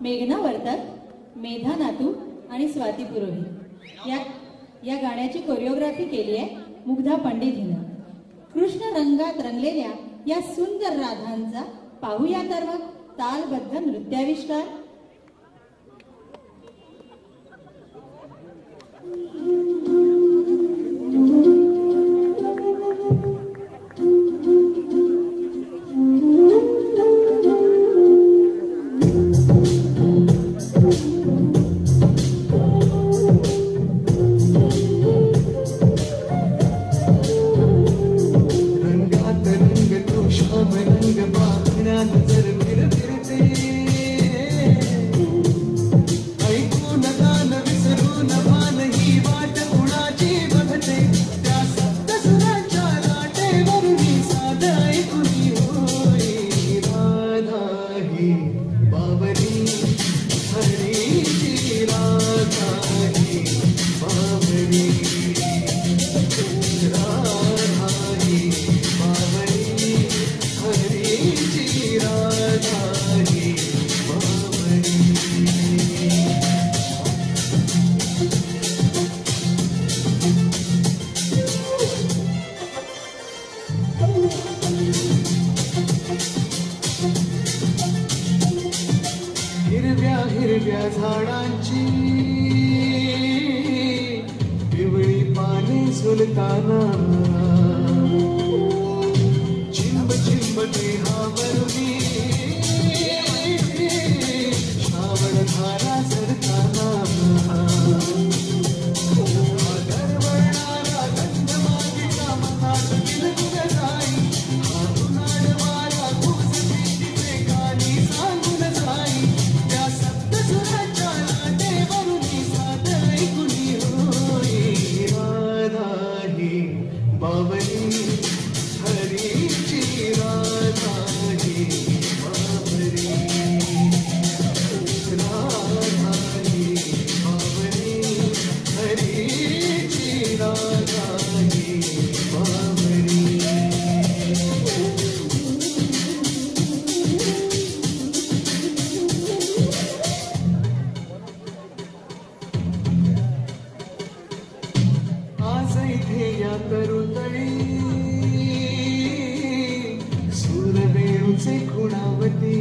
मेघना वर्तक, मेधा नातू आणि स्वाती पुरोहित या गाण्याची कोरिओग्राफी केली आहे मुग्धा पंडित हिनं. कृष्ण रंगात रंगलेल्या या सुंदर राधांचा पाहूया तर मग तालबद्ध नृत्याविष्कार. हिरव्या झाडांची पिवळी पाने झुलताना चिंब चिंब देहावरुनी श्रावण धारा झरताना आदरवणारा गंध मागेचा मनात विलगुल जाई हा उन्हाळ वारा कुस भीतीचे गाणी सांगून जाई त्या सप्तसुराच्या लाटेवरुनी साथ ऐकुनी होई राधा ही बावली हरीची राधा ही बावली राधा ही बावली हरीची राधा ही बावली. आज इथे या तरुतळी सूरवेणूचे खुणावती